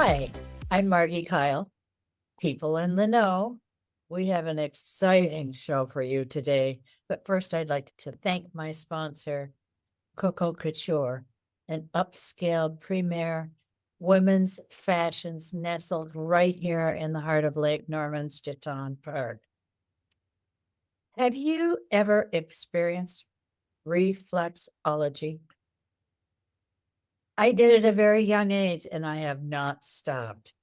Hi, I'm Margie Kyle, People in the Know. We have an exciting show for you today, but first I'd like to thank my sponsor, Coco Couture, an upscaled premier women's fashions nestled right here in the heart of Lake Norman's Jeton Park. Have you ever experienced reflexology? I did it at a very young age and I have not stopped.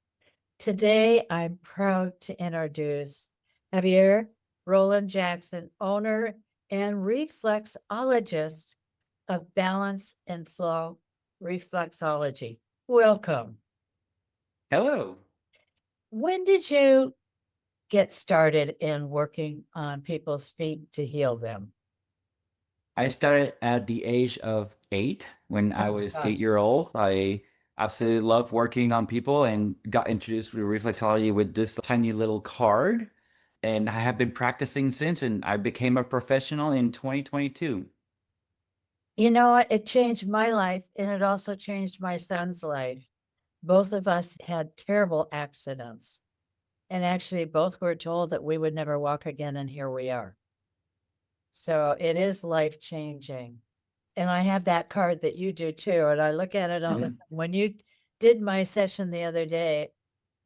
Today, I'm proud to introduce Javier Rolon Jackson, owner and reflexologist of Balance and Flow Reflexology. Welcome. Hello. When did you get started in working on people's feet to heal them? I started at the age of 8 when I Oh, was God. 8 year old. I absolutely love working on people and got introduced to reflexology with this tiny little card. And I have been practicing since, and I became a professional in 2022. You know what? It changed my life and it also changed my son's life. Both of us had terrible accidents. And actually, both were told that we would never walk again, and here we are. So it is life changing. And I have that card that you do too. And I look at it all the time. When you did my session the other day,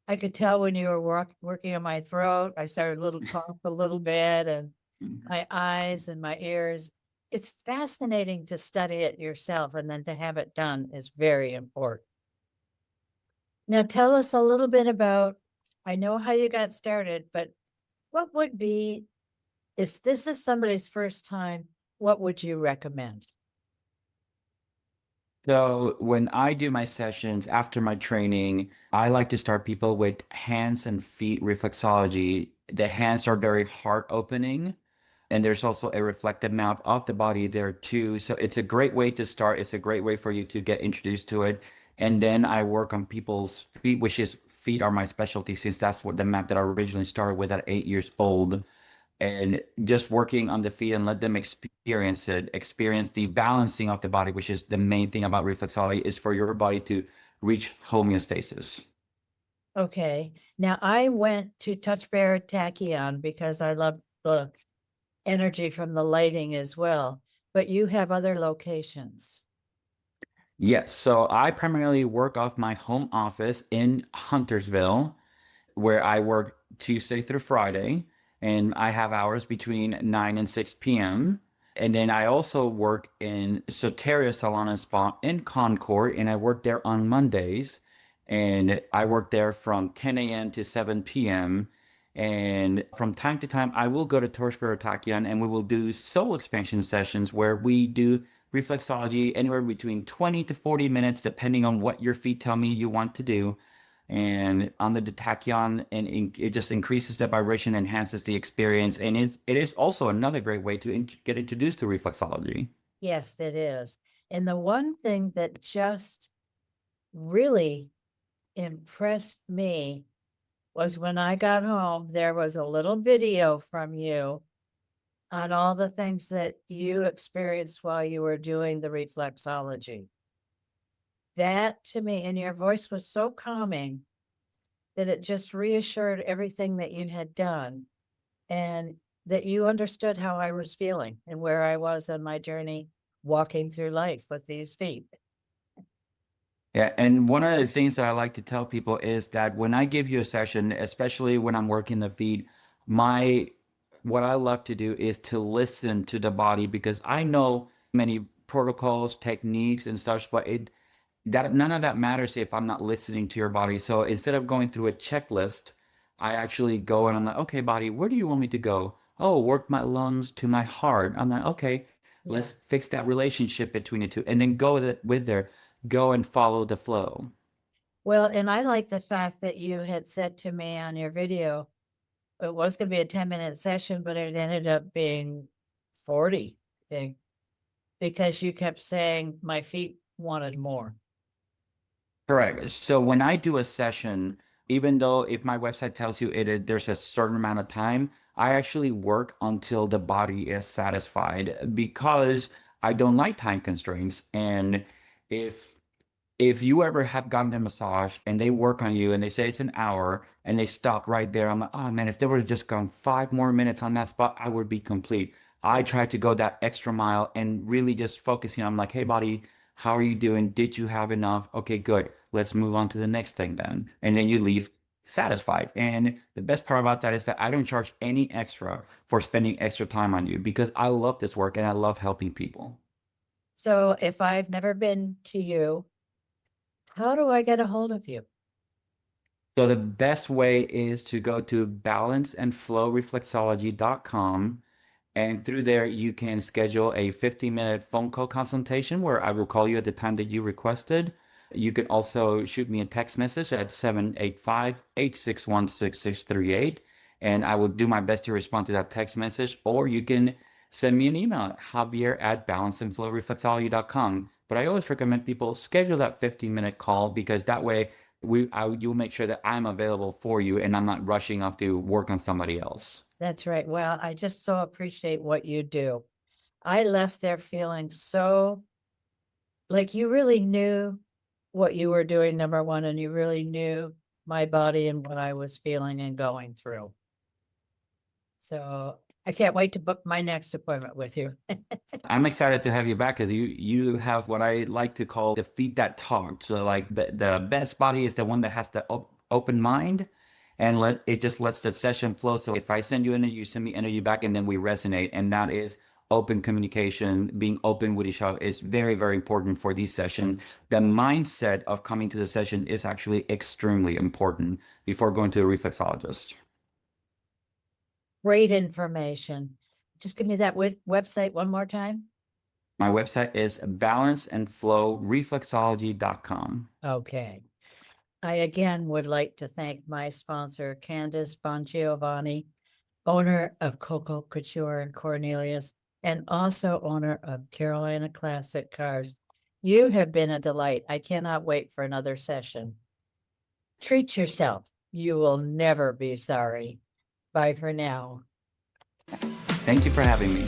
I could tell when you were working on my throat. I started a little cough a little bit, and my eyes and my ears. It's fascinating to study it yourself, and then to have it done is very important. Now, tell us a little bit about, I know how you got started, but what would be, if this is somebody's first time, what would you recommend? So when I do my sessions after my training, I like to start people with hands and feet reflexology. The hands are very heart opening, and there's also a reflective map of the body there too. So it's a great way to start. It's a great way for you to get introduced to it. And then I work on people's feet, which is feet are my specialty since that's what the map that I originally started with at 8 years old, and just working on the feet and let them experience it, experience the balancing of the body, which is the main thing about reflexology, is for your body to reach homeostasis. Okay. Now I went to Touch Bear Tachyon because I love the energy from the lighting as well, but you have other locations. Yes, so I primarily work off my home office in Huntersville, where I work Tuesday through Friday, and I have hours between 9 and 6 p.m. And then I also work in Soteria Salon and Spa in Concord, and I work there on Mondays. And I work there from 10 a.m. to 7 p.m. And from time to time, I will go to Torchbearer Takian and we will do soul expansion sessions where we do reflexology anywhere between 20 to 40 minutes, depending on what your feet tell me you want to do. And on the tachyon, and it just increases the vibration, enhances the experience, and it is also another great way to get introduced to reflexology. Yes, it is. And the one thing that just really impressed me was when I got home, there was a little video from you on all the things that you experienced while you were doing the reflexology. That to me, and your voice was so calming that it just reassured everything that you had done and that you understood how I was feeling and where I was on my journey walking through life with these feet. Yeah, and one of the things that I like to tell people is that when I give you a session, especially when I'm working the feet, my what I love to do is to listen to the body because I know many protocols, techniques, and such, but it that none of that matters if I'm not listening to your body. So instead of going through a checklist, I actually go and I'm like, okay, body, where do you want me to go? Oh, work my lungs to my heart. I'm like, okay, Yeah. let's fix that relationship between the two, and then go with there, go and follow the flow. Well, and I like the fact that you had said to me on your video, it was going to be a 10-minute session, but it ended up being 40, I think, because you kept saying my feet wanted more. Correct. So when I do a session, even though if my website tells you there's a certain amount of time, I actually work until the body is satisfied because I don't like time constraints. And if if you ever have gotten a massage and they work on you and they say it's an hour and they stop right there, I'm like, oh man, if they would have just gone 5 more minutes on that spot, I would be complete. I try to go that extra mile and really just focusing on like, hey, body, how are you doing? Did you have enough? Okay, good. Let's move on to the next thing then. And then you leave satisfied. And the best part about that is that I don't charge any extra for spending extra time on you because I love this work and I love helping people. So if I've never been to you, how do I get a hold of you? So the best way is to go to balanceandflowreflexology.com, and through there you can schedule a 15-minute phone call consultation where I will call you at the time that you requested. You can also shoot me a text message at 785-861-6638, and I will do my best to respond to that text message, or you can send me an email at javier@balanceandflowreflexology.com. But I always recommend people schedule that 15-minute call because that way you'll make sure that I'm available for you and I'm not rushing off to work on somebody else. That's right. Well, I just so appreciate what you do. I left there feeling so like you really knew what you were doing, number one, and you really knew my body and what I was feeling and going through. So I can't wait to book my next appointment with you. I'm excited to have you back because you have what I like to call the feet that talk. So like the best body is the one that has the open mind and it just lets the session flow. So if I send you energy, you send me energy back, and then we resonate. And that is open communication, being open with each other is very, very important for these sessions. The mindset of coming to the session is actually extremely important before going to a reflexologist. Great information. Just give me that website one more time. My website is balanceandflowreflexology.com. Okay. I again would like to thank my sponsor, Candice Bongiovanni, owner of Coco Couture and Cornelius, and also owner of Carolina Classic Cars. You have been a delight. I cannot wait for another session. Treat yourself. You will never be sorry. Bye for now. Thank you for having me.